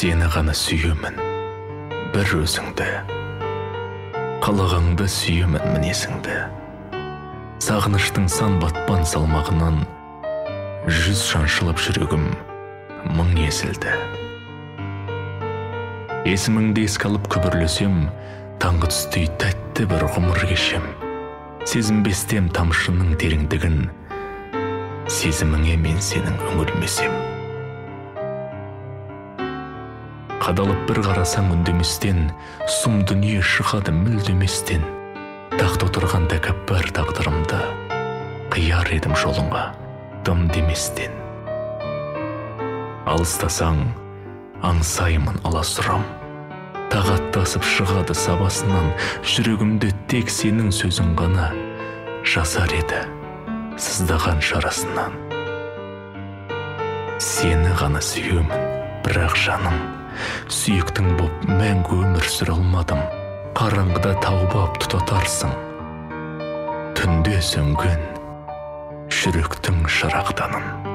Сені ғана сүйемін, бір өзіңді. Қылығыңды сүйемін мінезіңді. Сағыныштың сан батпан салмағынан жүз шаншылып жүрегім мың езілді. Есіміңді еске алып күбірлесем, таңғы түстей тәтті бір ғұмыр кешем. Сезінбестем тамшының тереңдігін, сезіміңе мен сенің үңілмесем. Қадалып бір қарасаң үндеместен, сұм дүние шығады мүлдеместен. Тақта отырған тәкаппар тағдырымда қияр едім жолыңа дым деместен. Алыстасаң аңсаймын аласұрам, тағаттасып шығады сабасынан. Жүрегімде тек сенің сөзің ғана жасар еді сыздаған шарасынан. Сені ғана сүйемін, бірақ жаным, сүйіктің боп мәңгі өмір сүре алмадым. Қараңғыда таубап тұтатарсың, түнде сөнген жүректің шырақтанын.